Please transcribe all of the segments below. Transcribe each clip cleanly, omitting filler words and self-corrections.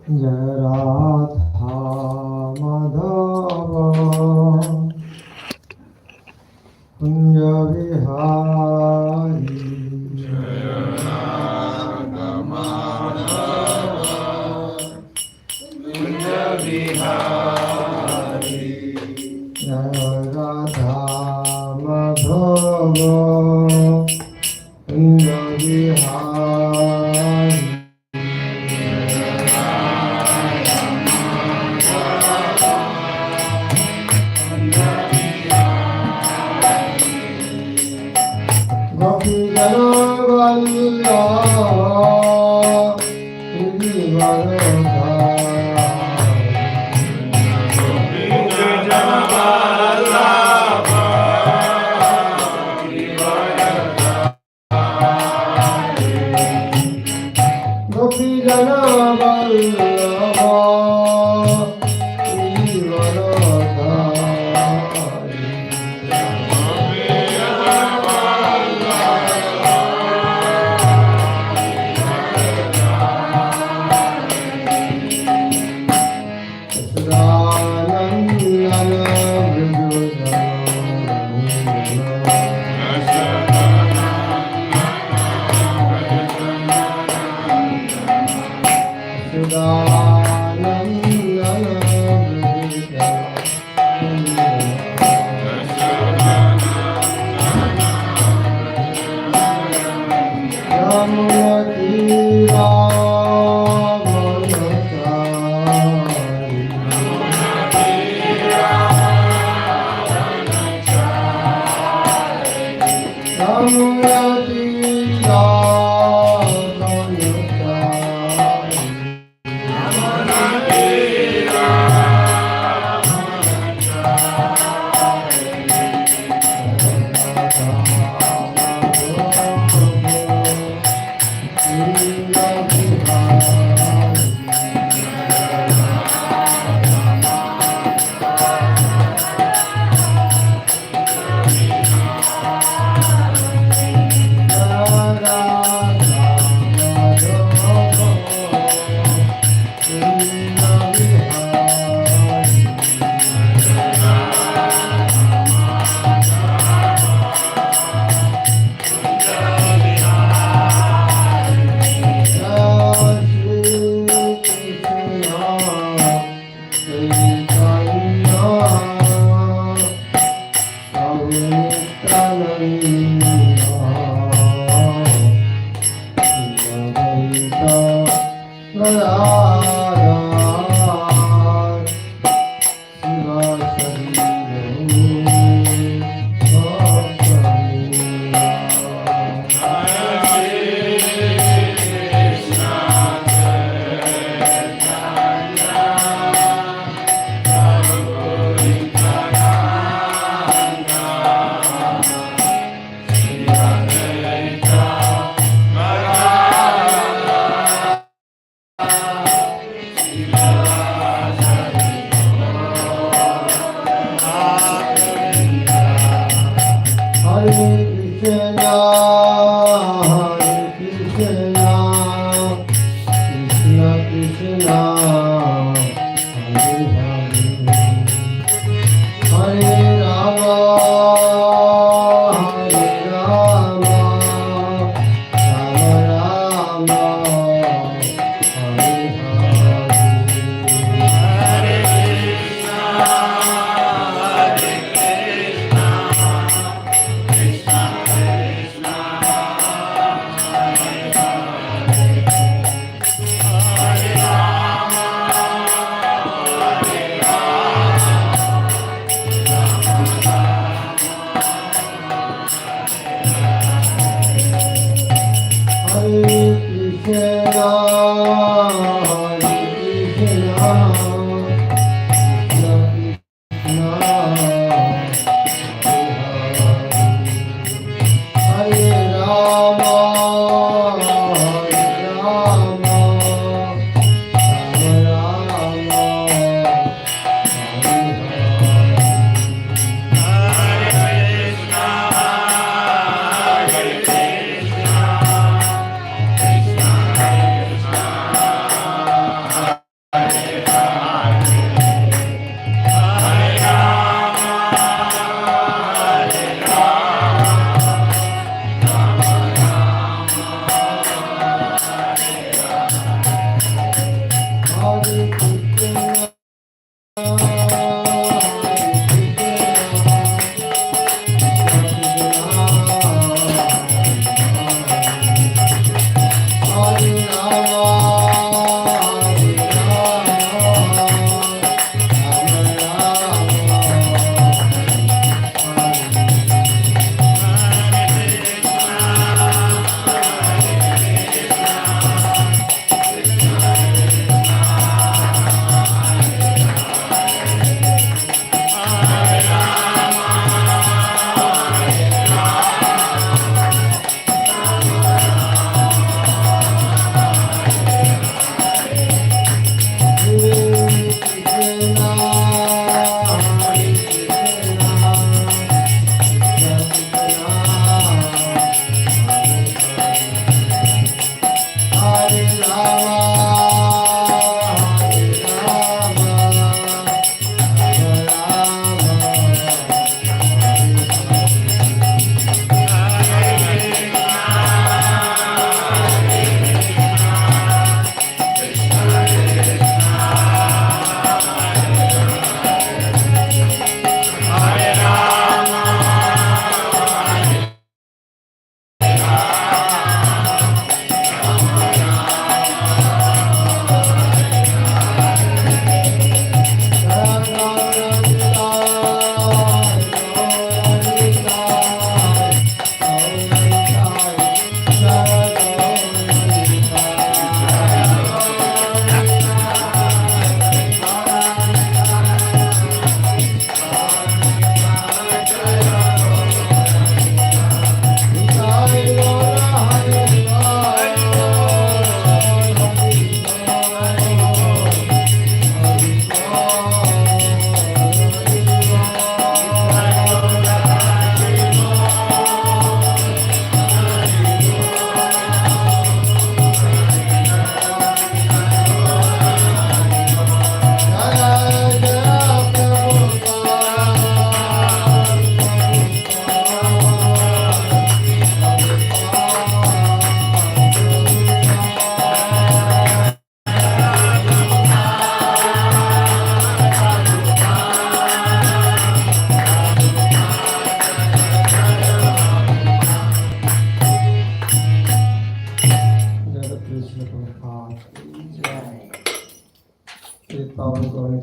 जय राधा माधव कुंज विहारी जय राधा माधव कुंज विहारी जय राधा माधव कुंज Vihari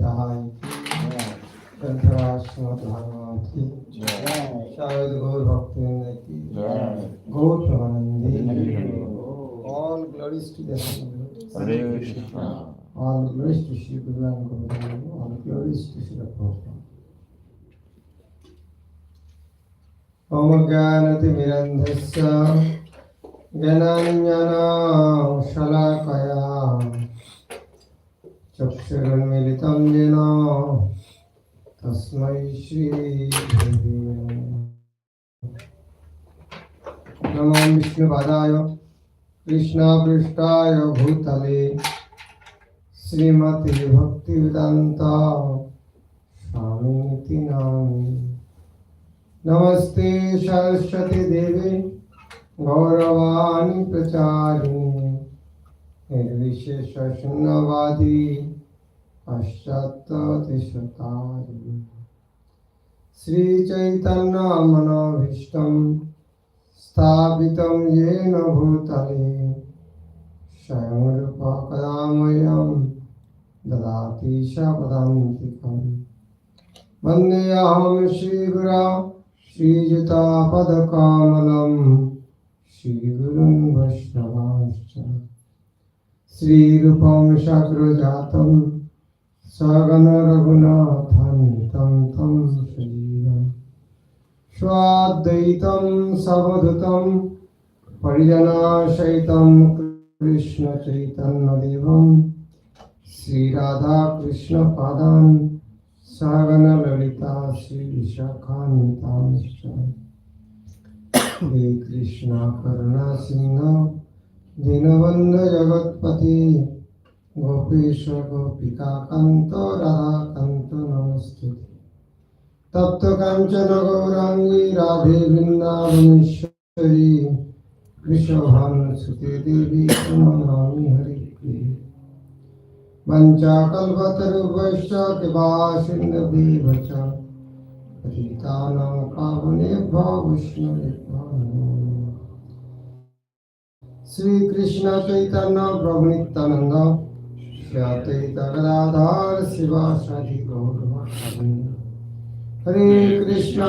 Nitai Gandharashmat Bhagavati Shayad Gaur Bhakti Ki Gaur Pramanandi. All glories to the Son. All glories to Shri Guru and Guru. All glories to Shri Prabhupada. Om Jnanati Mirandhasya Jnananyana Shalakaya Chakshurunmilitam Jena Tasmai Shri Namo Vishnu Padaya Krishna Prishtaya Bhutale Srimati Bhakti Vedanta Swami Niti Nami Namaste Saraswati Devi Gauravani Pracharini Nirvishesha Shunnavadi Paschata Tishatari Sri Chaitanya Manavishtam Sthapitam Yena Bhutale Swayamrupa Kadamayam Dadati Shapadantikam Vandeyaham Shri Gura Shri Juta Padakamalam Shri Gurun Vaishnavascha Sri Rupam Shakrajatam Sagana Raghunathan Tam Tam Shriya Swadaitam Savadhutam Parijana Shaitam Krishna Chaitanya Devam Sri Radha Krishna Padan Sagana Lalita Sri Vishakhantam He Krishna Karuna Sindhu Dinavanda Jagatpati Gopesha Gopika Kanto Radha Kanto Namastuti Tapta Kanchana Gaurangi Radhe Vrindavaneshwari Vrishabhan Sute Devi Pranamami Hari Priya Mancha Kalpataru Vaishya Kiva Sindhu Vacha Patitanam Pavane Vaishnava Sri Krishna Chaitanya Prabhu Nityananda Shri Advaita Gadadhar Siva Sadi Gaura Bhakti Hare Krishna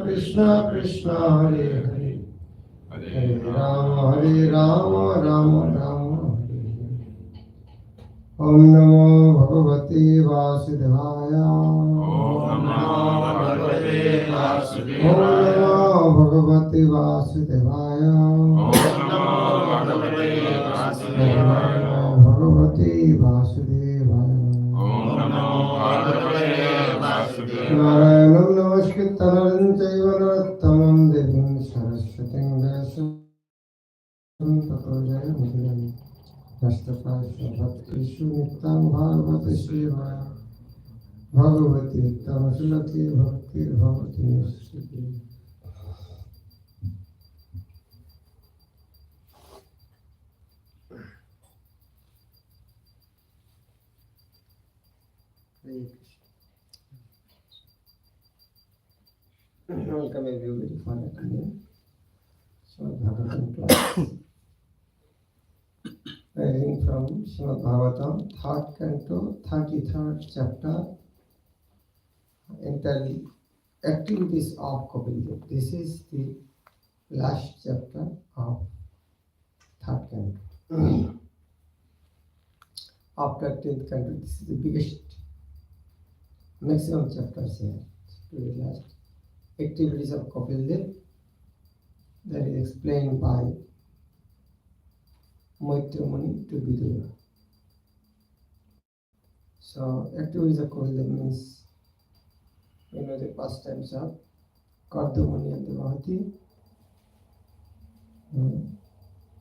Krishna Krishna Hare Hare Hare Rama Rama Rama Hare Om Namo Bhagavate Vasudevaya Om Namo Bhagavate Vasudevaya. Om Namo Bhagavate Vasudevaya Om Namo Bhagavate Vasudevaya. Om Bhagavate Vasudevaya Om Namo Bhagavate Vasudevaya. Narayanam Namaskritta Naram Chaiva Narottamam Devim Saraswatim Vyasam Tato Jayamudram Nastapasya Bhaktishu Nittam Bhagavata Shivaya Bhagavati Tamasulati Bhakti Bhavati Nishti. Welcome everybody for attending Srimad Bhagavatam class. Reading from Srimad Bhagavatam, 3rd canto, 33rd chapter, entirely activities of Kapila. This is the last chapter of 3rd canto. After 10th canto, this is the biggest, maximum chapters here. To the last activities of Kapila, that is explained by Maitra Muni to Vidura. So, activities of Kapila means, you know, the pastimes of Kardamani and Devahati.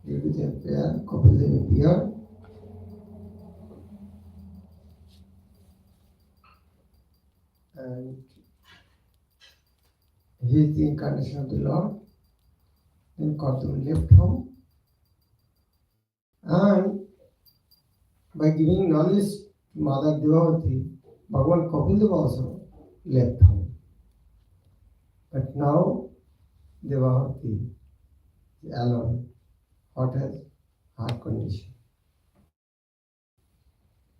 Due to their prayer, Kapila appeared. And he is the incarnation of the Lord. Then Kardamani left home. And by giving knowledge to Mother Devavati, Bhagavan Kapila also left home. But now Devavati is alone. What has heart condition?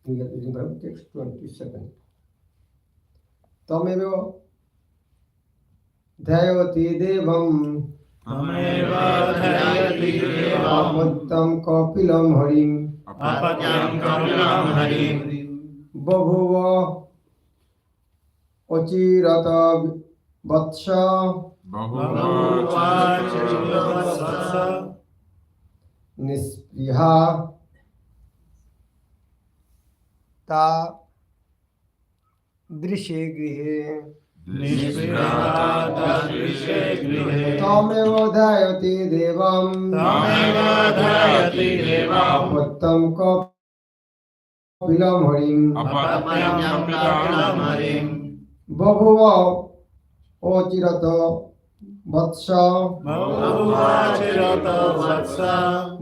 We are reading from text 27. Tameva dhyayati devam तमेव ध्यायति देवम् apattam kapilam harim अपत्यं कपिलं हरिं babhuva achirata vatsha बहुवाचरितवत्स nispriha ta दृशे गृहे निष्पृहादृशे गृहे तमेव ध्यायति देवं तमेव ध्यायति देवम् अपत्यं कपिलं हरिम् अपत्यं कपिलं हरिं बभुव ओचिरत वत्स बहुवाचरितवत्स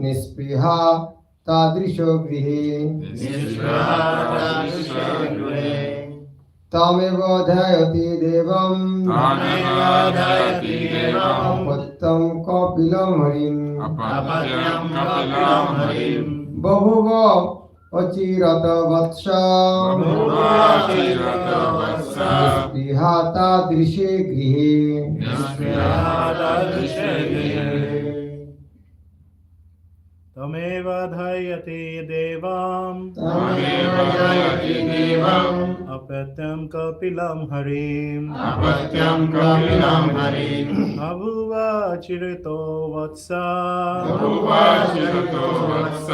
निस्पृहा तादृशो गृहे निष्पृहादृशे गृहे तमेव ध्यायति देवं तमेव ध्यायति देवम् अपत्यं कपिलं हरिम् अपत्यं कपिलं हरिं बभुव अचिरत वत्स बहुवाचरितवत्स निस्पृहा तादृशे गृहे निष्पृहादृशे गृहे तमेव ध्यायति देवम् तमेव ध्यायति देवम् अपत्यं कपिलं हरिम् अपत्यं कपिलं हरिं बभुवाचिरतो वत्स बहुवाचरितो वत्स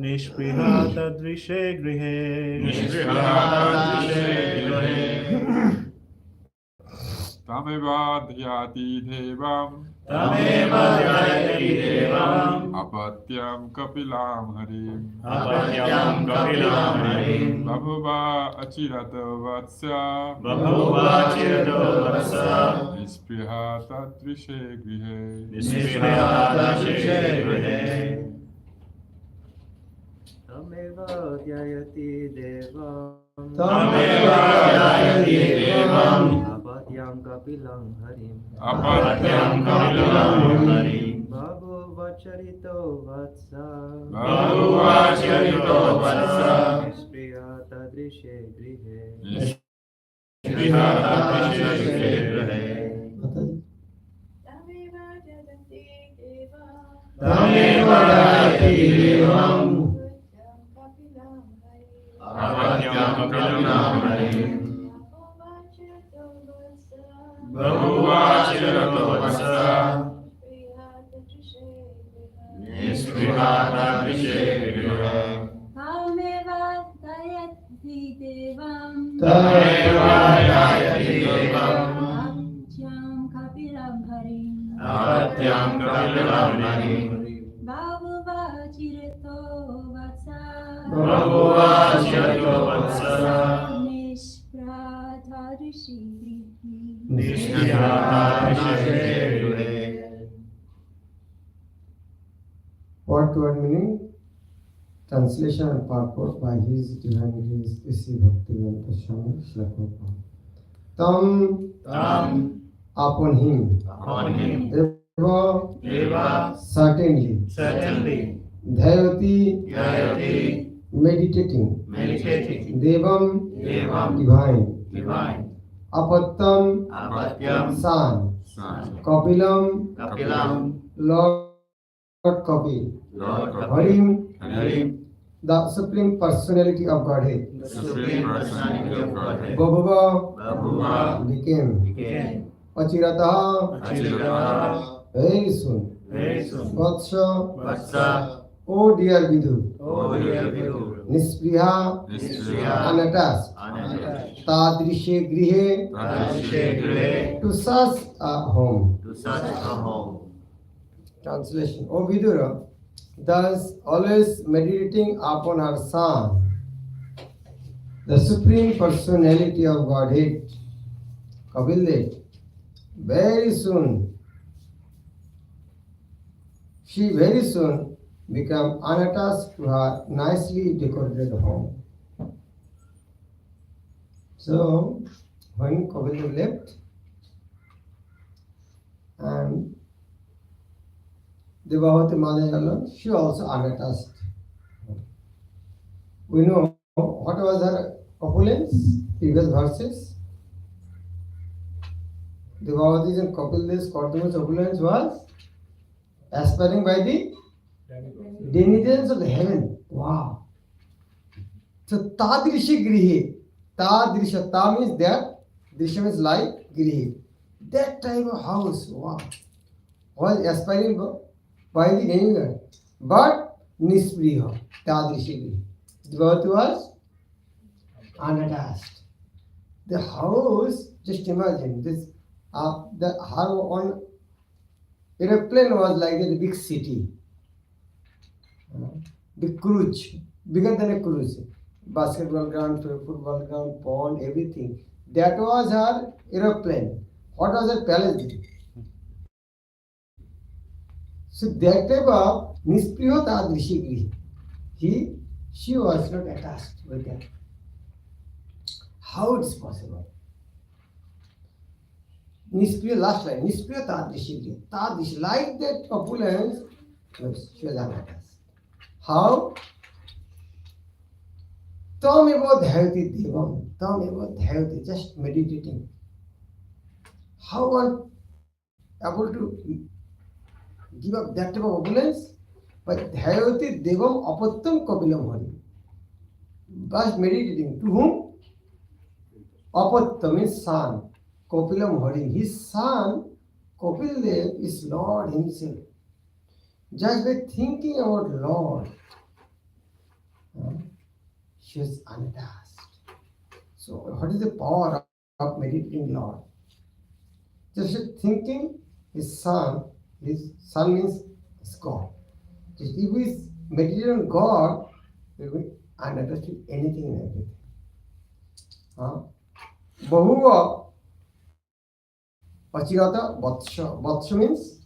निष्पृहा तदृशे गृहे निष्पृहादृशे गृहे तमेव ध्यायति देवम् तमेव ध्यायति देवम् अपत्यं कपिलं हरिम् अपत्यं कपिलं हरिं बभुवा अचिरत वत्स बहुवाचरितो वत्स निस्पृहा तादृशे गृहे निष्पृहादृशे गृहे तमेव ध्यायति देवम् तमेव ध्यायति देवम् अपत्यं कपिलं हरिम् अपत्यं कपिलं हरिं बहुवचरितो वत्स बहुवाचरितो वत्स निष्प्रिया तदृशे गृहे निष्पृहादृशे गृहे तमेव जगति देवम् तमेव ध्यायति देवम् कपिलं हरिम् अपत्यं कपिलं हरिं अपोवाचतो वत्स बहुवाचरितो वत्स प्रियादृशे निष्पृहादृशे गृहे तमेव ध्यायति देवम् तमेव ध्यायति देवम् अपत्यं कपिलं हरिम् अपत्यं कपिलं हरिं बहुवाचरितो वत्स बहुवाचरितो वत्स निष्प्राथादृशि निष्पृहादृशे गृहे Word meaning, translation and purport by His Divine Grace, Sri Bhakti Swami Shlaka. Tam Tam upon him, upon him eva eva certainly, dhyayati meditating, devam divine, apattam son, kapilam Lord Kapil, Harim the Supreme Personality of Godhead, Bhava became, Achirataha very soon, Vatsha oh dear Vidhu, Nispriha unattached, Tadrishe Grihe to such a home. Translation. O Vidura, thus always meditating upon her son, the Supreme Personality of Godhead, Kabildet, very soon, she very soon become unattached to her nicely decorated home. So, when Kabildet left, and Devavati Madhayala, she also unattached. We know what was her opulence? Previous verses. Devavatis and Kapil Dev's Kartamas opulence was aspiring by the denizens of the heaven. Wow. So Tadrishi Grihe. Tadrisha. Ta means that. Drisha means like Grihe. That type of house, wow, was aspiring by the demigod. But Nispriha. Tadrishi Grihe. Devavati was unattached. The house, just imagine this. The her on aeroplane was like a big city, big cruise, bigger than a cruise. Basketball ground, football ground, pond, everything. That was her aeroplane. What was her palace? So that type of Nispriya Tadrishi Grihi. She was not attached with that. How it is possible? Nispriya, last line. Nispriya Tadrishi. Tadrishi, like that opulence, yes, she was unattached. How? Tameva dhyati devam. Tameva dhyati, just meditating. How one able to give up that type of opulence? But dhyati devam apattam kapilam hari. By meditating. To whom? Apattam means son. Kapilam Hari, his son, Kapil Dev, is Lord himself. Just by thinking about Lord, she is unattached. So, what is the power of meditating Lord? Just thinking his son means God. Just if we meditate on God, we will be unattached to anything and everything. Bahuva Pachirata Vatsha. Vatsha means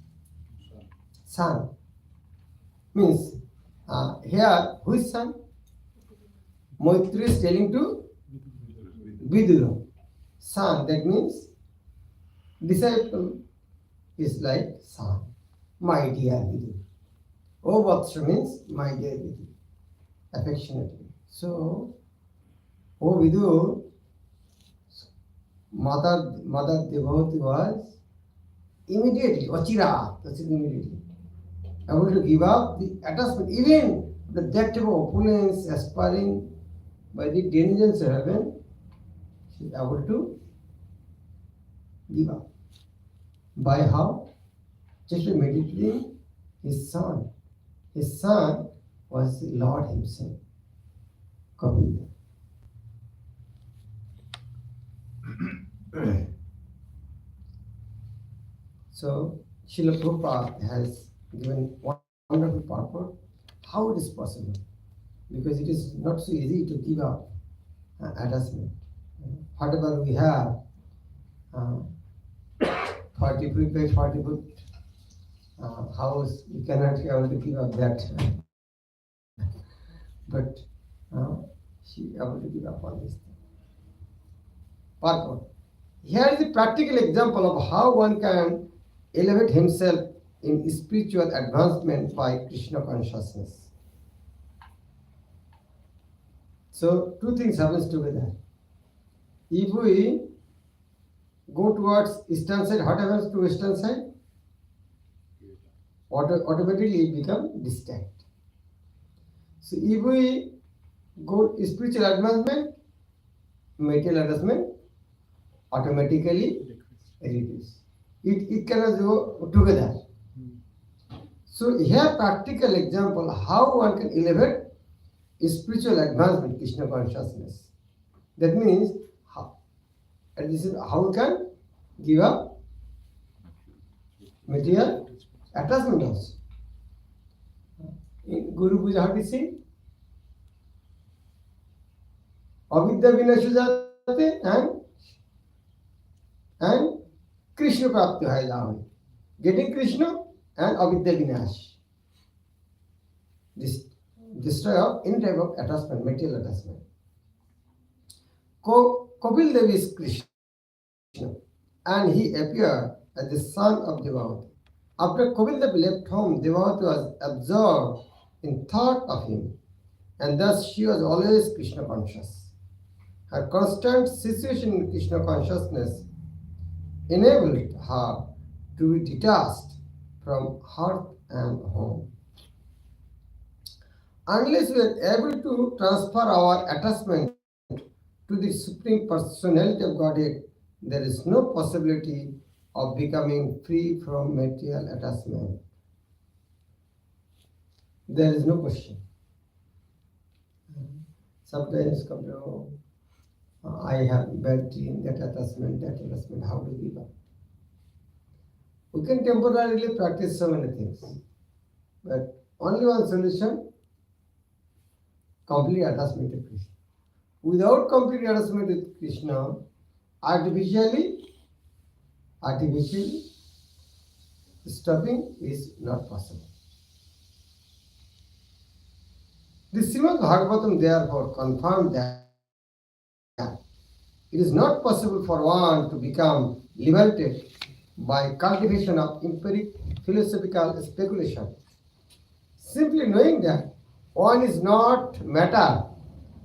son. Means here, who is son? Maitri is telling to Vidura. Son, that means disciple is like son. My dear Vidura. Oh, Vatsha means my dear Vidura. Affectionately. So, oh Vidura, Mother Devavati was immediately, Vachira, that's it, immediately, able to give up the attachment, even the that type of opulence aspiring by the denizens of heaven, she is able to give up. By how? Just by meditating his son. His son was the Lord himself, Kapil. So, Srila Prabhupada has given wonderful purport how it is possible. Because it is not so easy to give up attachment. Whatever we have, 40 foot 40 foot house, you cannot be able to give up that. But she able to give up all these things. Purport. Here is a practical example of how one can elevate himself in spiritual advancement by Krishna consciousness. So, two things happens together. If we go towards eastern side, what happens to eastern side? Automatically become distant. So, if we go spiritual advancement, material advancement automatically reduce. It cannot go together. So here practical example how one can elevate spiritual advancement, Krishna consciousness. That means and this is how we can give up material attachment also. In Guru Puja, how do you say? Avidya vinashujate and Krishna prapti hai. Getting Krishna and avidya vinash. This destroy of any type of attachment, material attachment. Kapil Dev is Krishna and he appeared as the son of Devavati. After Kapil Dev left home, Devavati was absorbed in thought of him. and thus she was always Krishna conscious. Her constant situation in Krishna consciousness enabled her to be detached from hearth and home. Unless we are able to transfer our attachment to the Supreme Personality of Godhead, there is no possibility of becoming free from material attachment. There is no question. Sometimes come to know, I have bad dream, that attachment, how to give up? We can temporarily practice so many things, but only one solution, complete attachment to Krishna. Without complete attachment with Krishna, artificially stopping is not possible. The Srimad Bhagavatam therefore confirmed that it is not possible for one to become liberated by cultivation of empiric philosophical speculation. Simply knowing that one is not matter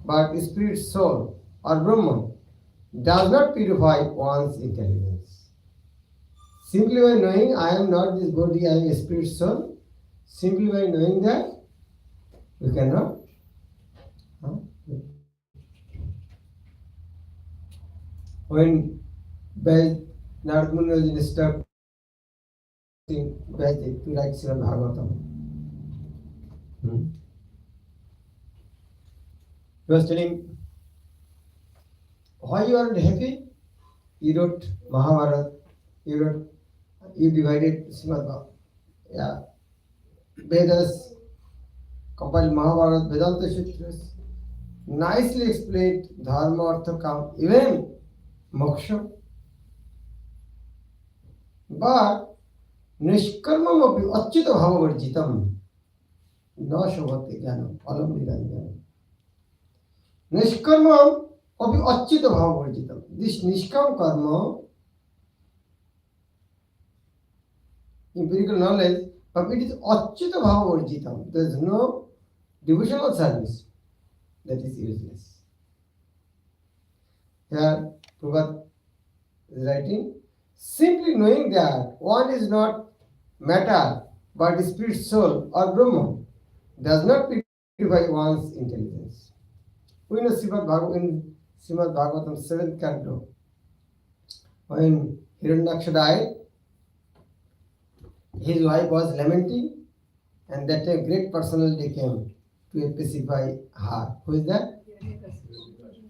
but spirit, soul or Brahman does not purify one's intelligence. Simply by knowing I am not this body, I am a spirit, soul, simply by knowing that we cannot. When Narad Muni was instructing Bhakti to write Srimad Bhagavatam, he was telling, why you are not happy? You wrote Mahabharata, you divided Srimad Bhagavatam, Vedas, compiled Mahabharata, Vedanta Sutras, nicely explained Dharma, Artha, Kama, even Moksha. But Nishkarmam api achyuta bhava varjitam na shobhate jnanam alam niranjanam. Nishkarmam api achyuta bhava varjitam. This Nishkam karma, empirical knowledge, but it is achyuta bhava varjitam. There is no devotional service. That is useless. Here, Prabhupada is writing, simply knowing that one is not matter but spirit, soul or Brahman does not purify one's intelligence. We know in Srimad Bhagavatam 7th canto, when Hiranyaksha died, his wife was lamenting, and that a great personality came to pacify her. Who is that?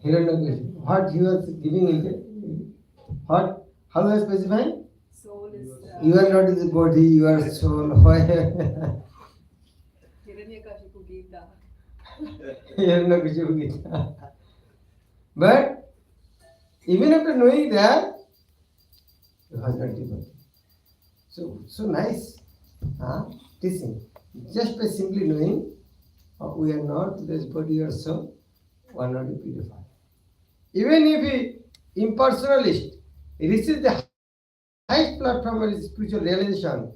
Hiranyakashipu. What he was giving in it? What? How he was specifying? Soul is. You are not the body, you are soul. Why? Hiranyakashipu Gita. Hiranyakashipu Gita. But even after knowing that, he was not the body. So nice teaching. Just by simply knowing we are not this body or soul, we are not purified. Even if a impersonalist reaches the highest platform of his spiritual realization,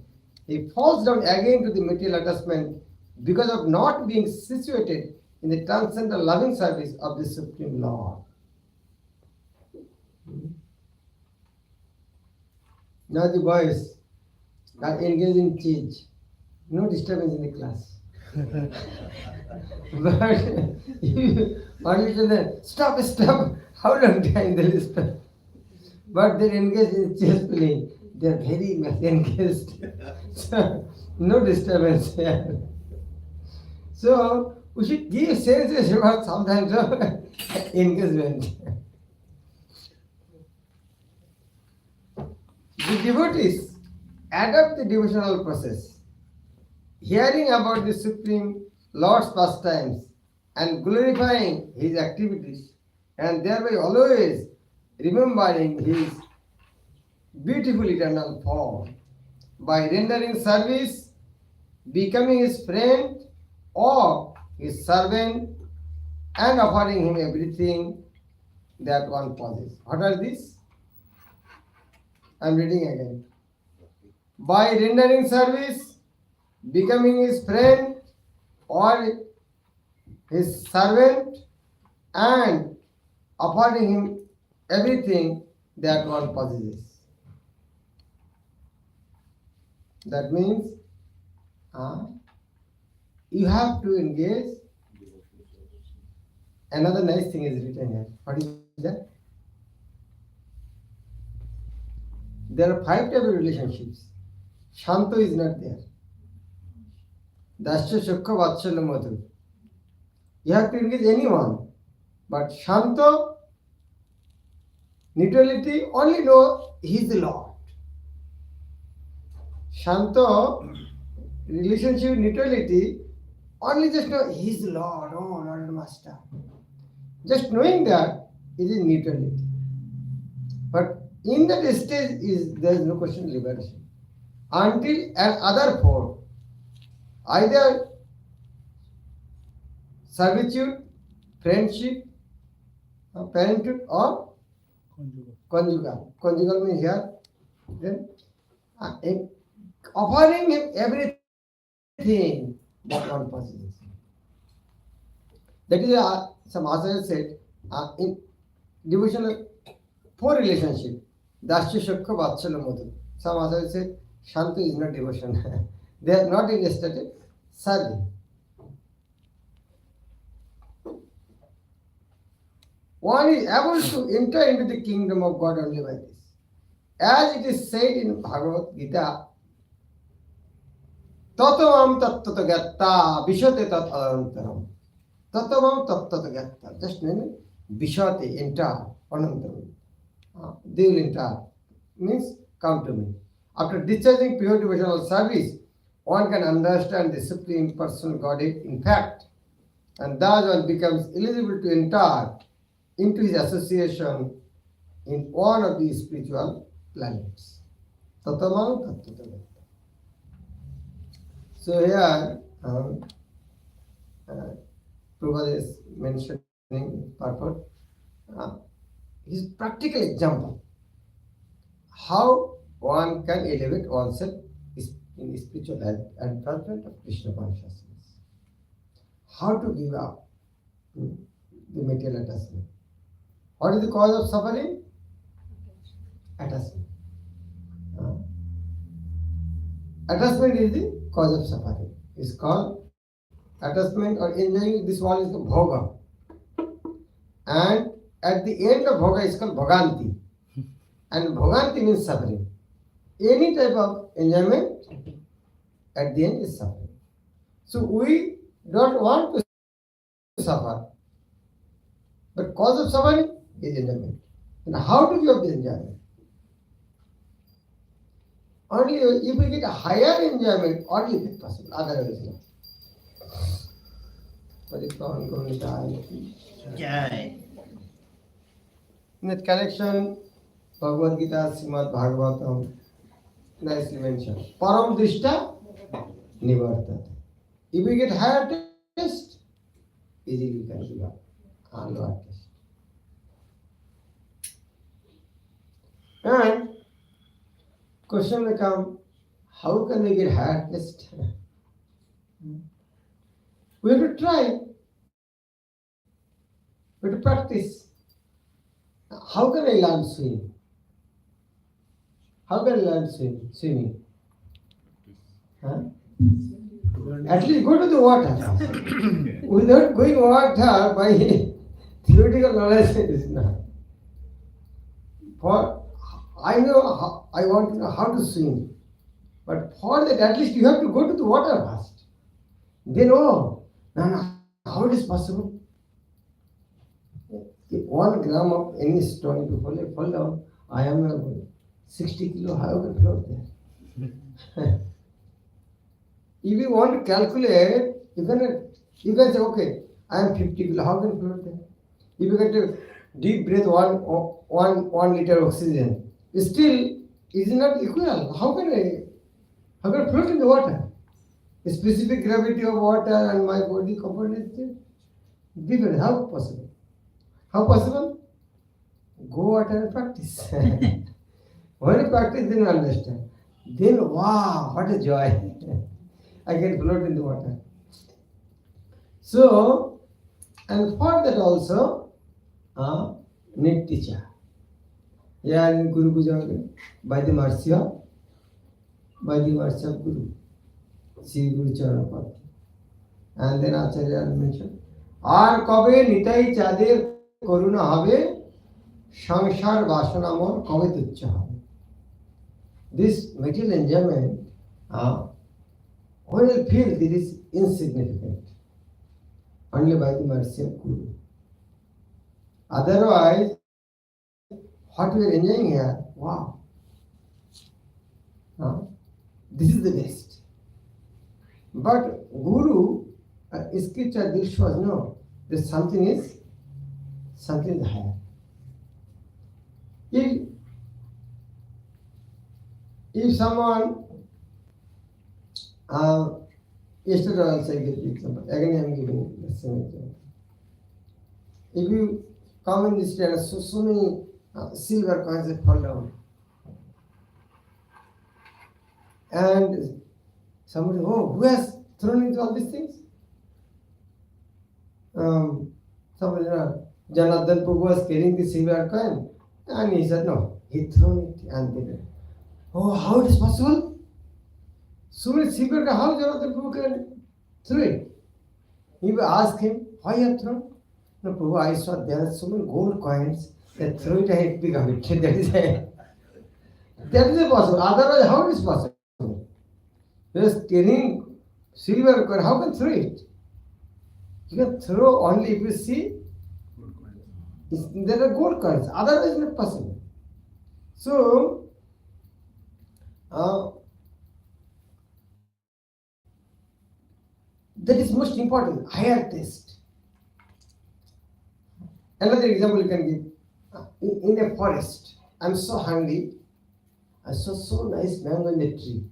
he falls down again to the material attachment because of not being situated in the transcendental loving service of the Supreme Lord. Now the boys are engaged in change. No disturbance in the class. But you want to tell them, stop, how long time they will stop? But they're engaged in chess playing. They're very much engaged. So, no disturbance here. So, we should give senses about sometimes of engagement. The devotees adopt the devotional process, hearing about the Supreme Lord's pastimes and glorifying His activities, and thereby always remembering His beautiful eternal form. By rendering service, becoming His friend or His servant, and offering Him everything that one possesses. What are these? I am reading again. By rendering service, becoming His friend or his servant and offering him everything that one possesses. That means you have to engage. Another nice thing is written here. What is that? There are 5 types of relationships. Shanto is not there. Dasya, Shukha, Vatsalya, Madhu. You have to engage anyone. But Shanto, neutrality, only know he is the Lord. Shanto, relationship, neutrality, only just know he is the Lord, oh Lord and Master. Just knowing that it is neutrality. But in that stage there is no question of liberation. Until another 4, either servitude, friendship, parenthood, or conjugal. Conjugal means here, then offering him everything that one possesses. That is some Acharyas said in devotional 4 relationships. Dasya, Shukha, Vatsalya, Madhu. Some Acharyas said Shanto is not devotion. They are not in a static serving. One is able to enter into the kingdom of God only by this. As it is said in Bhagavad Gita, Tatamam tattata gatta vishate tat anantaram. Tatamam tattata gatta. Just mean vishate, enter, anantaram. They will enter. Means come to me. After discharging pure devotional service, one can understand the Supreme Personal Godhead in fact, and thus one becomes eligible to enter into his association in one of the spiritual planets. Tatamam tattata gatta. So here, Prabhupada is mentioning purport. His practical example, how one can elevate oneself in spiritual advancement of Krishna consciousness. How to give up the material attachment. What is the cause of suffering? Attachment. Attachment is the cause of suffering. It's called attachment or enjoying this world is the bhoga. And at the end of bhoga is called bhoganti. And bhoganti means suffering. Any type of enjoyment at the end is suffering. So we don't want to suffer. But cause of suffering is enjoyment. And how to give up the enjoyment? Only if we get a higher enjoyment, only if it's possible. Otherwise not. In that connection, Bhagavad Gita, Srimad Bhagavatam, nicely mentioned. Param Drishta Nivartate. If we get higher taste, easily we can give up on lower taste. And question may come, how can we get higher taste? We have to try. We have to practice. How can I learn swimming? How can I learn swimming? Huh? At least go to the water. Without going water, my theoretical knowledge is not. For I want to know how to swim. But for that, at least you have to go to the water first. Then, no, how it is possible? If 1 gram of any stone, if you fall down, I am 60 kilo, how can I float there? If you want to calculate, you can say, okay, I am 50 kilo, how can I float there? If you get to deep breath 1 liter oxygen, still it is not equal. How can I float in the water? The specific gravity of water and my body component is different. How possible? How possible? Go out and practice. When you practice, then you understand. Then, wow, what a joy. I can float in the water. So, And for that also, need teacher. Yeah, in Guru Puja, by the mercy of Guru, Sri Guru Charanapati. And then Acharya mentioned, আর কবে নিতাই চাঁদের করুণা হবে সংসার বাসনা মন কবে তুচ্ছ হবে. This material enjoyment will feel it is insignificant only by the mercy of Guru. Otherwise, what we are enjoying here, wow, this is the best. But Guru, scripture, this shows no, that something is higher. If someone, yesterday also I gave the example, again I am giving the same example. If you come in this day, so many silver coins that fall down, and somebody, oh, who has thrown into all these things? Somebody, Janardhan Prabhu was carrying the silver coin, and he said, no, he thrown it, and then, oh, how it is possible? So many silver coins, how Janardhan Prabhu can throw it? He will ask him, why you have thrown? No, Prabhu, I saw there are so many gold coins, that throw it, I have become it. That is possible. Otherwise, how it is possible? Just carrying silver coin, how can throw it? You can throw only if you see there are gold coins. Otherwise, not possible. So, that is most important. Higher taste. Another example you can give. In a forest, I'm so hungry. I saw so nice mango in the tree.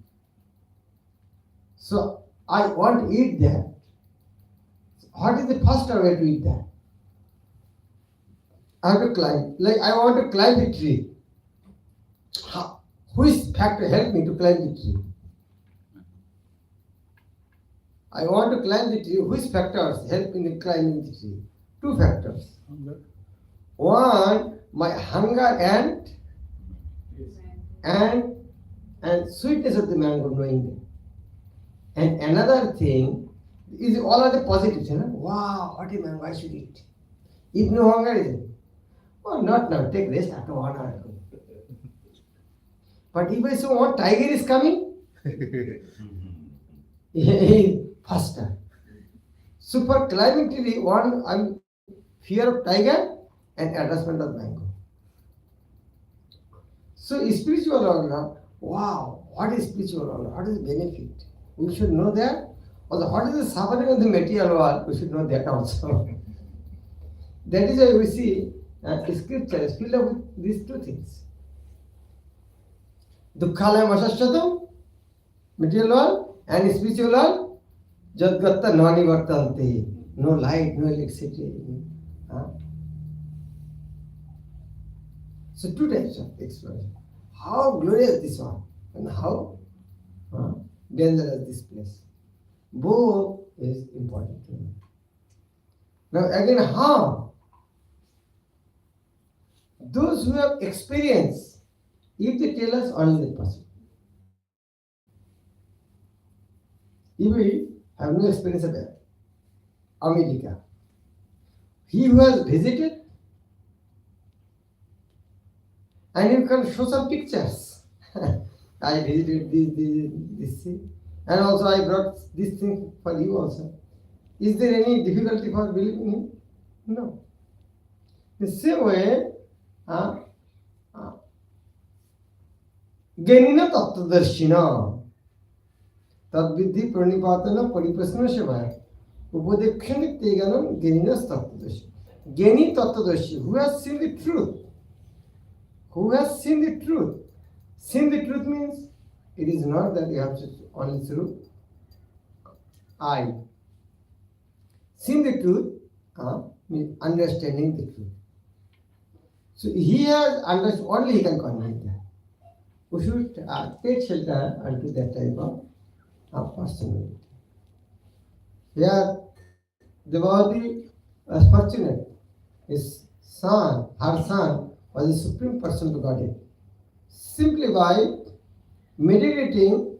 So I want to eat that. What is the first way to eat that? I have to climb. Like I want to climb the tree. Which factor help me to climb the tree? I want to climb the tree. Which factors help in climbing the tree? Two factors. One, my hunger and sweetness of the mango, knowing them. And another thing is all of the positives. Wow, what a mango, I should eat. If no hunger is it? Oh, not now, take rest after 1 hour. But if I say, what tiger is coming? Faster. So for climbing tree, one, I'm fear of tiger and attachment of mango. So spiritual order, wow, what is spiritual order? What is benefit? We should know that. Also, what is the suffering of the material world? We should know that also. That is why we see scripture is filled up with these two things. Dukkhalayam asashyatam, material world, and spiritual world, jadgatta nanivartante. No light, no electricity. So two types of exploration. How glorious this one, and how dangerous this place. Both is important to know. Now again, how? Those who have experience, if they tell us only the possible. If we have no experience of America, he who has visited, and you can show some pictures. I visited this thing, and also I brought this thing for you also. Is there any difficulty for believing him? No. The same way, Genina Tattvadarshina Tadvidhi Pranipatana Pariprasna Shivaya Upadekshani Teganam Geninas Tattvadarshi. Geni Tattvadarshi, who has seen the truth. Who has seen the truth? Seen the truth means it is not that you have to only through eye. Seen the truth means understanding the truth. So he has understood, only he can convey that. We should take shelter unto that type of personality. Here, Devati was fortunate. His son, her son, was the supreme person to Godhead. Simply by meditating,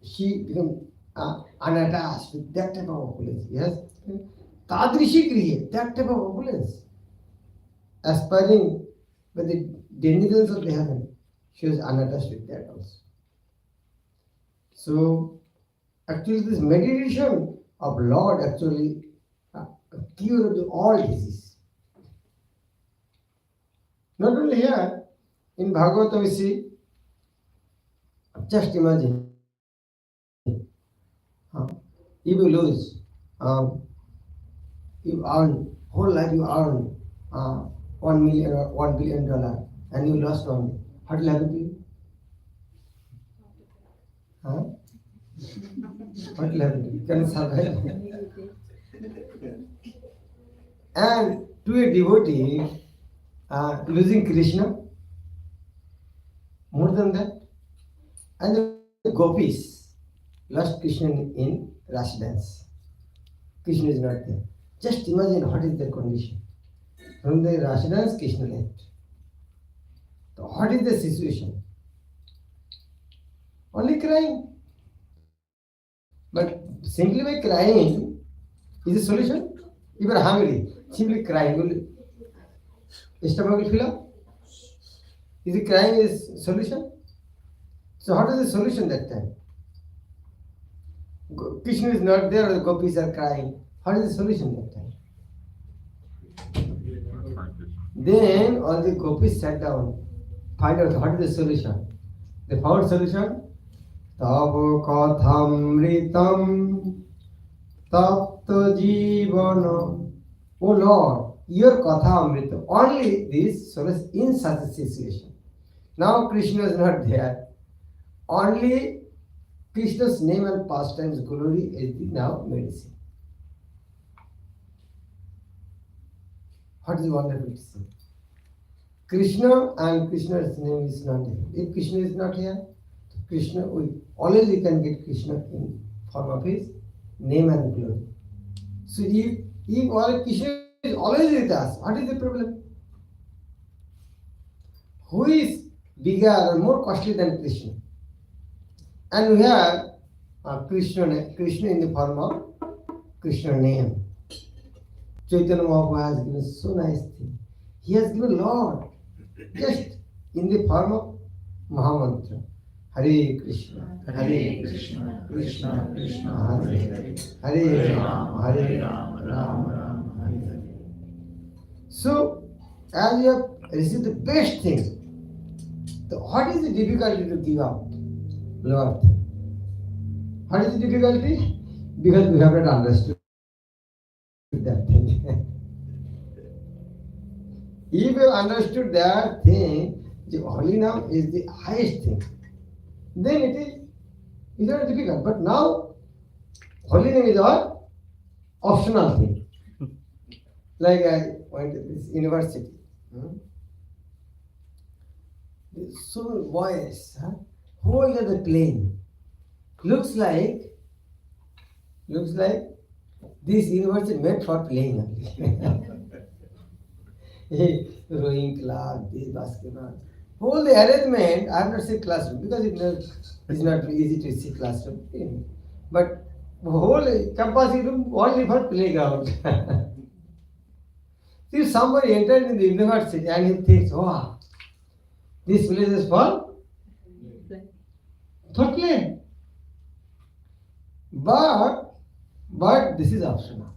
she became unattached with that type of opulence. Yes, Tadrishi Kriya, that type of opulence. Aspiring with the denizens of the heaven, she was unattached with that also. So, actually, this meditation of Lord actually cured all disease. Not only here, in Bhagavatam we see, just imagine, if you lose, you earn, whole life you earn $1 million or $1 billion and you lost one, what will happen to you? What will happen to you? Can you survive? And to a devotee, losing Krishna, more than that, and the gopis lost Krishna in Rasa dance. Krishna is not there. Just imagine what is their condition. From the Rasa dance, Krishna left. So what is the situation? Only crying. But simply by crying is a solution. If you are hungry, simply crying will stomach will fill up. Is it crying is solution? So what is the solution that time? Krishna is not there, or the gopis are crying. What is the solution that time? Then all the gopis sat down, find out what is the solution. They found solution. Tava kathamritam tapta jivana. Oh Lord, your katha amrita. Only this solace in such a situation. Now Krishna is not there. Only Krishna's name and pastimes glory is the now medicine. What is wonderful to see? Krishna and Krishna's name is not there. If Krishna is not here, Krishna, always we can get Krishna in form of his name and glory. So if all Krishna is always with us, what is the problem? Who is bigger or more costly than Krishna? And we have Krishna in the form of Krishna name. Chaitanya Mahaprabhu has given so nice thing. He has given Lord just in the form of Mahamantra. Hare Krishna, Hare Krishna, Krishna Krishna, Hare Hare, Hare Rama, Hare Rama, Rama Rama, Hare Hare. So, as you have received the best thing, what is the difficulty to give up Lord? What is the difficulty? Because we have not understood that thing. If you understood that thing, the holy name is the highest thing, then it is not difficult. But now, holy name is our optional thing. Like I went to this university. So many boys, whole of the plane. Looks like this university made for playing only. Rowing club, this basketball. Whole the arrangement, I have not seen classroom because it's not easy to see classroom. But whole campus room only for playground. If somebody entered in the university and he thinks, wow, this place is for play. But this is optional.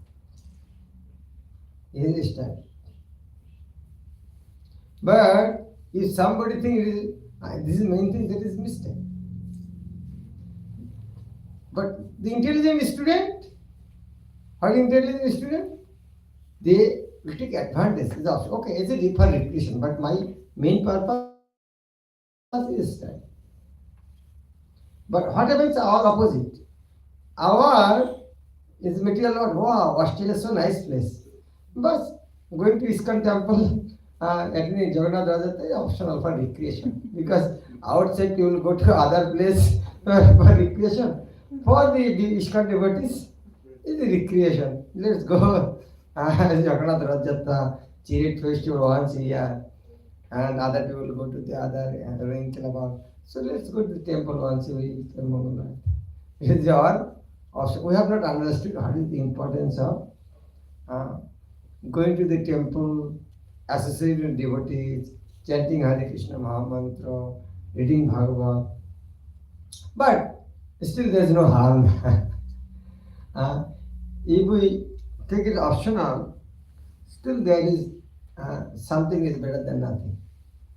It is time. But if somebody thinks this is main thing, that is mistake. But the intelligent student, how intelligent student, they will take advantage. It's option. Okay, it's a for recreation, but my main purpose is time. But what happens? Our opposite. Our is material Lord. Wow, Australia is so nice place. But going to ISKCON temple, attending Jagannath Raja is optional for recreation. Because outside you will go to other place for recreation. For the ISKCON devotees, It's a recreation. Let's go. Jagannath Rath Jatra, Chariot Festival once a year, and other people go to the other ring about. So let's go to the temple once a week. It is our option. We have not understood what is the importance of going to the temple, associating with devotees, chanting Hare Krishna Mahamantra, reading Bhagavad. But still there is no harm. If we take it optional, still there is something is better than nothing.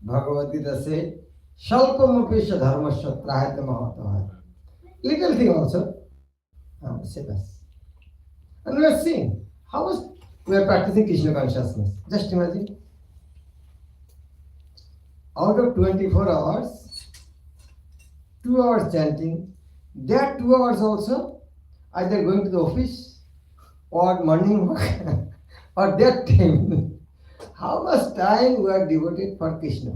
Bhagavad Gita says, Shalpamapesha dharmasya trahayata mahatavaya. Little thing also save us. And we are seeing how we are practicing Krishna consciousness. Just imagine, out of 24 hours, 2 hours chanting, that 2 hours also either going to the office or morning walk or that time. How much time we are devoted for Krishna?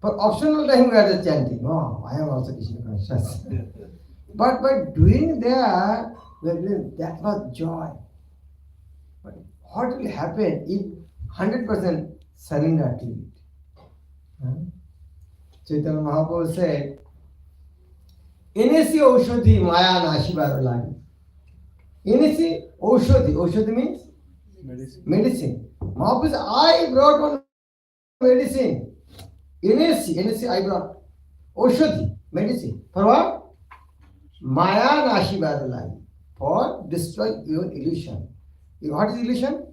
For optional time we are just chanting. Oh, I am also Krishna conscious. But by doing that, we are doing that much joy. But what will happen if 100% surrender to it? Chaitanya Mahaprabhu said, Enesi Oshadhi Maya Nashivarulani. Enesi Oshadhi. Oshadhi means? Medicine. Mahaprabhu said, I brought one medicine. Enesi I brought. Oshadhi, medicine. For what? Maya Nashivarulani. For destroy your illusion. What is illusion?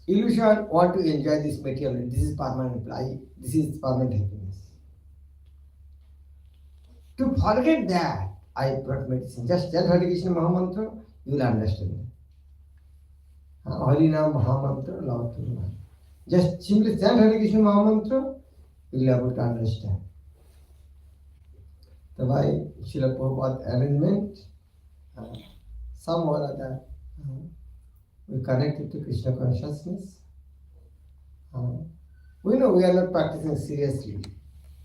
Illusion want to enjoy this material. This is permanent life. This is permanent happiness. To forget that, I brought medicine. Just tell Hare Krishna Mahamantra, you will understand. Harinam Mahamantra, Lord Turma. Just simply chant Hare Krishna Mahamantra, you will be able to understand. So by Srila Prabhupada arrangement, some or other, we connected to Krishna consciousness. We know we are not practicing seriously,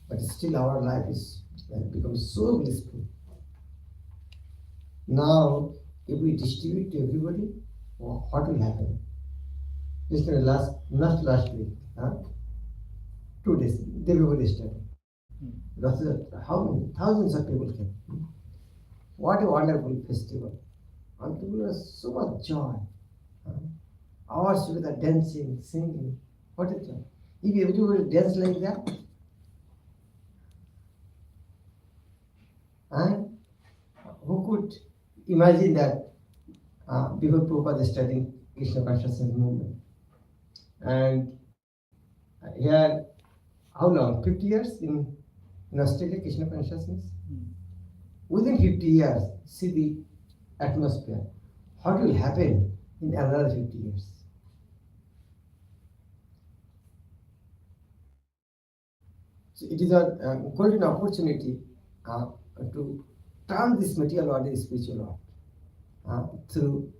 but still our life is becomes so blissful. Now, if we distribute to everybody, what will happen? Just not last week, 2 days, day before yesterday. How many thousands of people came? What a wonderful festival! And people have so much joy. Hours together dancing, singing. What a joy! If everybody dance like that, who could imagine that before Prabhupada studying Krishna consciousness movement? And here, how long? 50 years in Australia, Krishna consciousness? Within 50 years, see the atmosphere. What will happen in another 50 years? So it is a golden opportunity to turn this material world into spiritual world through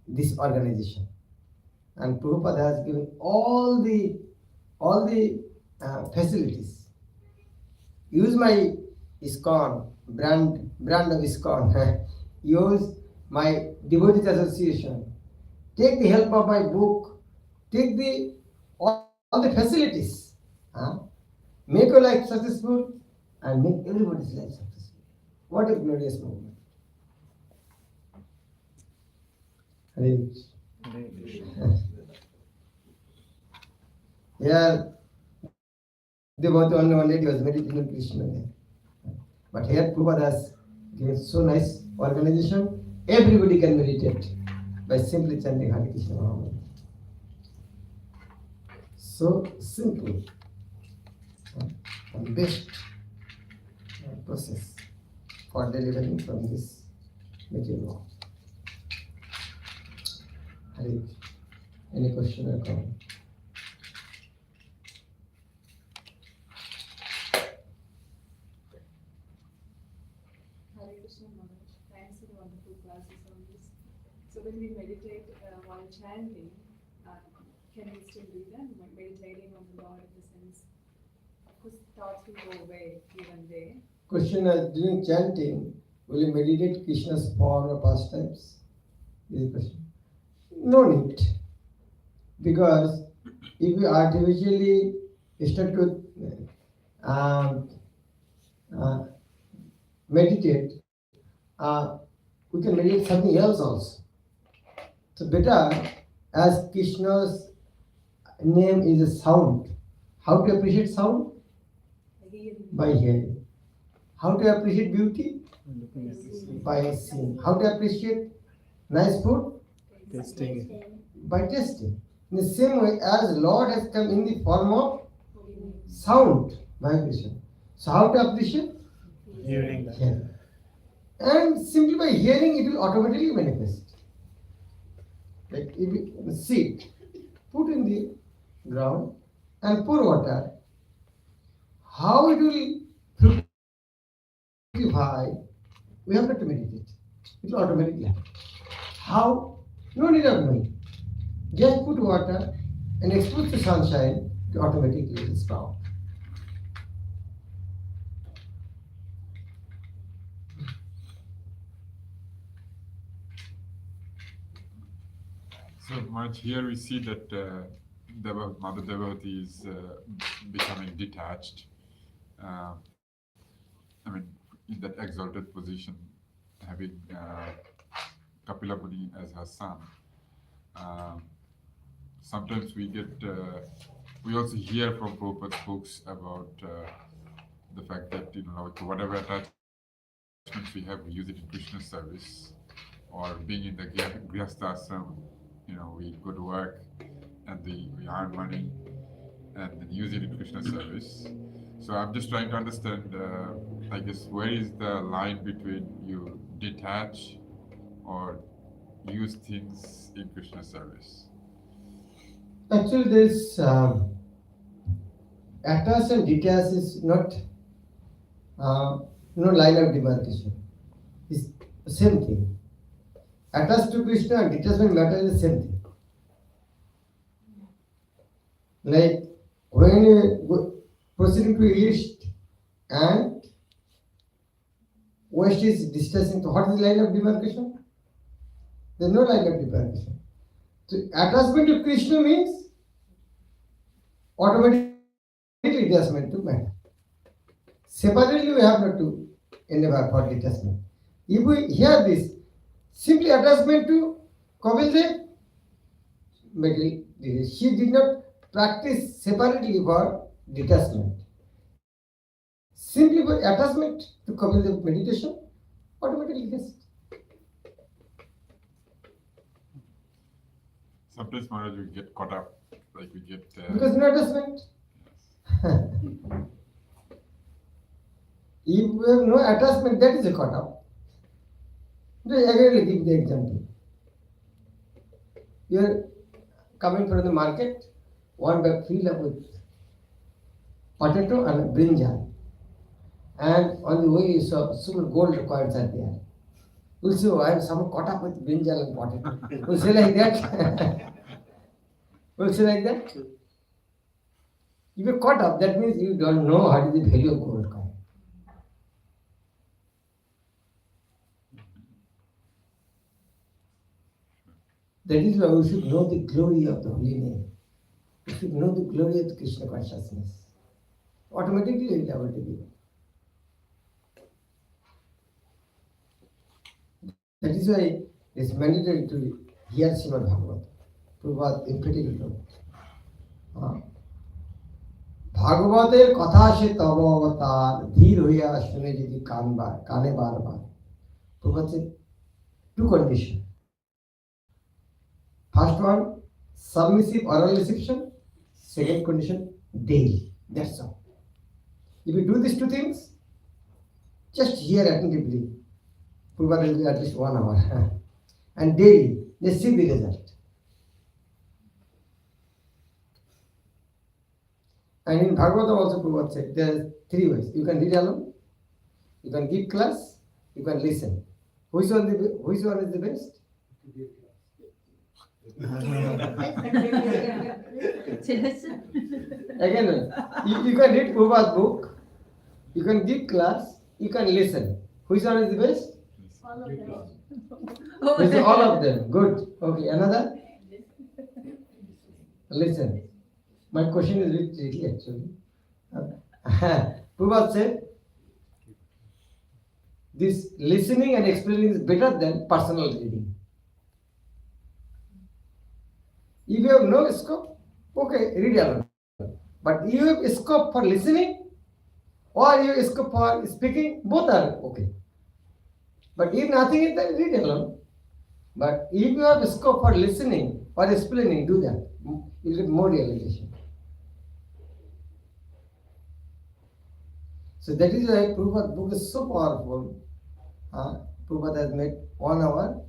this organization. And Prabhupada has given all the facilities. Use my ISKCON, brand of ISKCON. Use my devotees association. Take the help of my book. Take all the facilities. Make your life successful and make everybody's life successful. What a glorious movement. Hare Krishna. Here, there was only one lady was meditating on Krishna. But here, Prabhupada has given so nice organization. Everybody can meditate by simply chanting Hare Krishna Mahamantra. So simple and best process for delivering from this material world. Hare Krishna. Any question or comment? Hare Krishna Maharaj, thanks for the wonderful classes on this. So when we meditate while chanting, can we still do that? Meditating on the Lord in the sense, of course, thoughts will go away here and there, question is during chanting, will you meditate Krishna's form or pastimes? This is the question. No need. Because if you artificially start to meditate, we can meditate something else also. So better, as Krishna's name is a sound. How to appreciate sound? By hearing. How to appreciate beauty? By seeing. How to appreciate nice food? Testing. By tasting. In the same way as Lord has come in the form of sound, vibration. So how to appreciate? Hearing that. Hearing. And simply by hearing, it will automatically manifest. Like if you seed, put in the ground and pour water, how it will fructify, we have not to meditate. It will automatically happen. How? No need of knowing. Just put water and expose to sunshine, it automatically will sprout. So much here we see that Mother Devotee is becoming detached. I mean, in that exalted position, having Kapila Muni as her son. Sometimes we get, we also hear from Prabhupada's books about the fact that, like whatever attachments we have, we use it in Krishna's service, or being in the Grihastha ashram, we go to work and we earn money and then use it in Krishna's service. So I'm just trying to understand, I guess, where is the line between you detach or use things in Krishna's service? Actually, this attach and detach is not no line of demarcation. It's the same thing. Attached to Krishna and detachment matter is the same thing. Like when you proceeding to east and west is distancing, so what is the line of demarcation? There is no line of demarcation. So attachment to Krishna means automatically detachment to matter. Separately we have not to endeavor for detachment. If we hear this, simply attachment to Kapil Dev, she did not practice separately for detachment. Simply for attachment to Kapil Dev meditation, automatically gets. Sometimes Maharaj, we get caught up, like we get. Because no attachment. If we have no attachment, that is a caught up. Again, give the example. You are coming from the market, one bag filled up with potato and brinjal, and on the way you saw some gold coins are there. You say, oh, I am some caught up with brinjal and potato. You say like that. You say like that. If you are caught up, that means you don't know what is the value of gold coin. That is why we should know the glory of the holy name. We should know the glory of the Krishna consciousness. Automatically we will be able to give. That is why it is mandatory to hear Srimad Bhagavad. Prabhupada emphatically wrote. ভাগবতের কথা সে তব অবতার ধীর হইয়া শুনে যদি কানে বারবার. Prabhupada said two conditions. First one, submissive oral reception. Second condition, daily. That's all. If you do these two things, just hear attentively. Prabhupada will be at least 1 hour. And daily, just see the result. And in Bhagavatam also Prabhupada said there are 3 ways. You can read alone, you can give class, you can listen. Which one is the best? Again, you can read Prabhupada's book, you can give class, you can listen. Which one is the best? All of them. Which all of them. Good. Okay, another? Listen. My question is very tricky actually. Prabhupada said, this listening and explaining is better than personal reading. If you have no scope, okay, read alone. But you have scope for listening or you have scope for speaking, both are okay. But if nothing is there, read alone. But if you have scope for listening or explaining, do that. You'll get more realization. So that is why Prabhupada's book is so powerful. Prabhupada has made 1 hour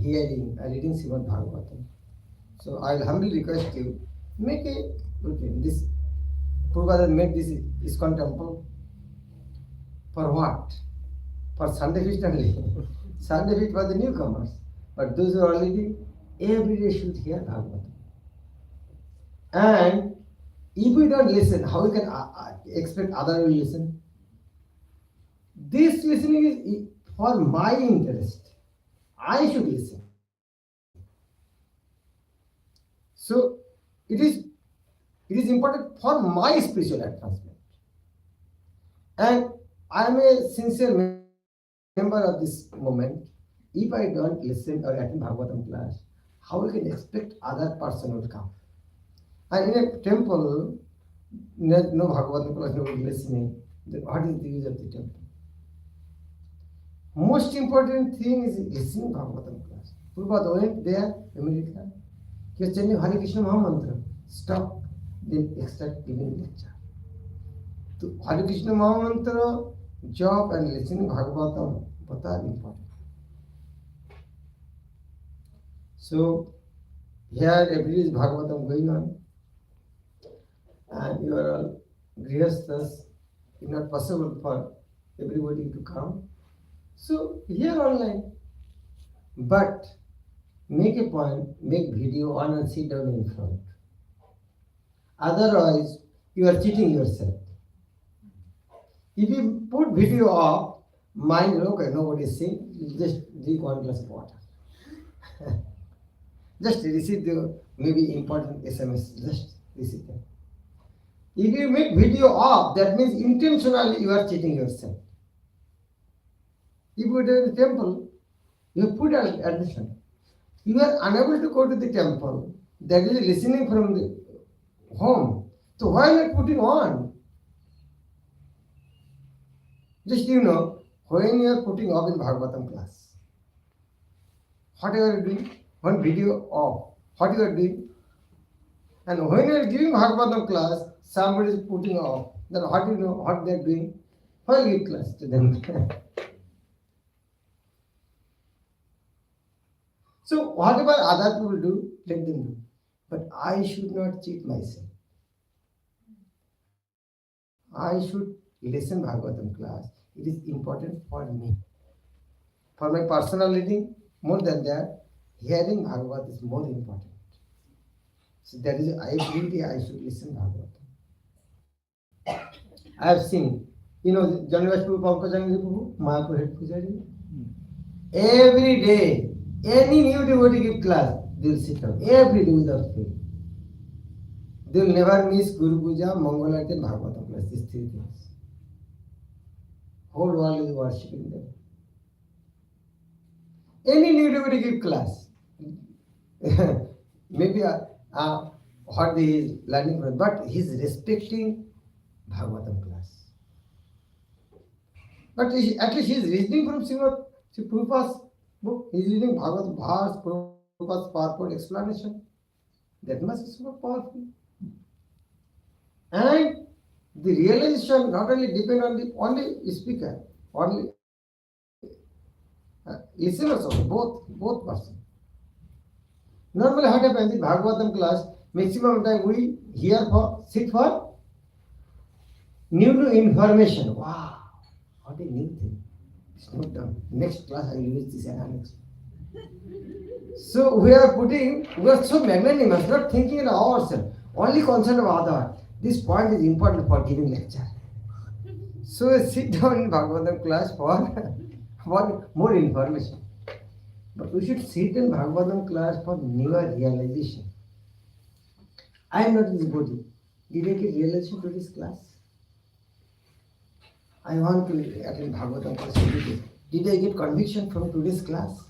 hearing, reading Srimad Bhagavatam. So I will humbly request you, make a routine. This Prabhupada has made this ISKCON temple for what? For Sunday feast only. Sunday feast for the newcomers. But those who are already, every day should hear Bhagavatam. And if we don't listen, how we can expect others will listen? This listening is for my interest. I should listen. So it is important for my spiritual advancement. And I am a sincere member of this movement. If I don't listen or attend Bhagavatam class, how we can expect other person to come? And in a temple, no Bhagavatam class, nobody listening, then what is the use of the temple? Most important thing is listening Bhagavatam class. Prabhupada went there, America. He was chanting Hare Krishna Mahamantra. Stop, then extract giving lecture. So Hare Krishna Mahamantra, job and listening Bhagavatam, both are important. So here every day is Bhagavatam going on. And you are all grihasthas, it's not possible for everybody to come. So here online. But make a point, make video on and sit down in front. Otherwise, you are cheating yourself. If you put video off, mind, okay, nobody is seeing, you just drink 1 glass of water. Just receive the maybe important SMS, just receive them. If you make video off, that means intentionally you are cheating yourself. If you go to the temple, you put attention. You are unable to go to the temple, that is listening from the home. So why not putting on? Just when you are putting off in Bhagavatam class, what you are doing? One video off, what you are doing? And when you are giving Bhagavatam class, somebody is putting off, then how do you know what they are doing? Why give class to them? So whatever other people do, let them do. But I should not cheat myself. I should listen Bhagavatam class. It is important for me. For my personal living, more than that, hearing Bhagavad is more important. So that is, I believe I should listen Bhagavatam. I have seen, Janvas Prabhu, Pankajangri Prabhu, Mayapur Head Pujari. Every day, any new devotee give class, they will sit down. Every day without fail. They will never miss Guru Puja, Mangalarti and Bhagavatam class. These 3 things. Whole world is worshipping them. Any new devotee give class. Maybe what he is learning from, but he is respecting Bhagavatam class. But at least he is reasoning from Srimad Prabhupada's book. He is reading Bhagavad Bhas, Prabhupada's powerful explanation. That must be super powerful. And the realization not only depend on the only speaker, only listeners also, both persons. Normally what happens in Bhagavatam class, maximum time we sit for new information. Wow, what a new thing. It's not done. Next class I will use this analysis. So we are so magnanimous, not thinking of ourselves, only concerned about others. This point is important for giving lecture. So sit down in Bhagavatam class for more information. But we should sit in Bhagavatam class for newer realization. I am not this body. Did I get realization to this class? I want to attend Bhagavatam class every day. Did I get conviction from today's class?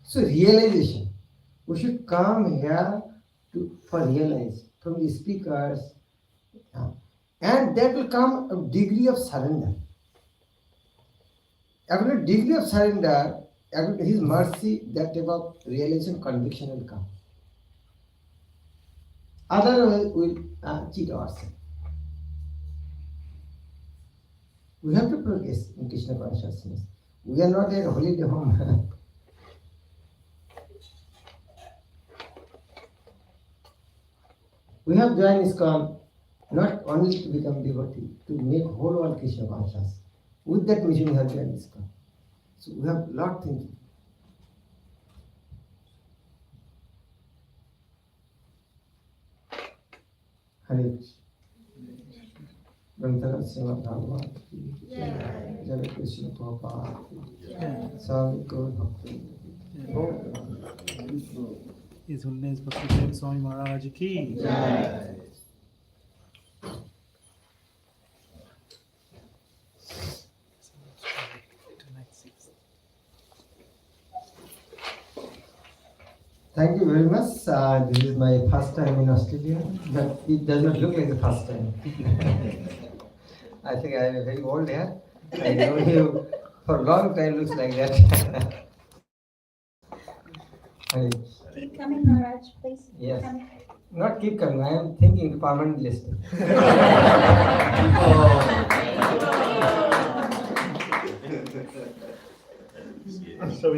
So realization. We should come here for realize from the speakers. And that will come a degree of surrender. After a degree of surrender, after His mercy, that type of realization, conviction will come. Otherwise, we will cheat ourselves. We have to progress in Krishna consciousness. We are not at holiday home. We have joined ISKCON not only to become devotee, to make whole world Krishna conscious. With that mission, we have joined ISKCON. So we have lot thinking. Hare Krishna. Grantha Srimad Bhagavad Gita. Jai Krishna Prabhupada. Swami Gaur Bhakti. His Holiness Bhakti Swami Maharaj ki. Jai. Thank you very much. This is my first time in Australia, but it does not look like the first time. I think I have a very old hair. I know you for a long time looks like that. Keep coming, Maharaj, please. Yes. Coming. Not keep coming. I am thinking permanent listing. Oh.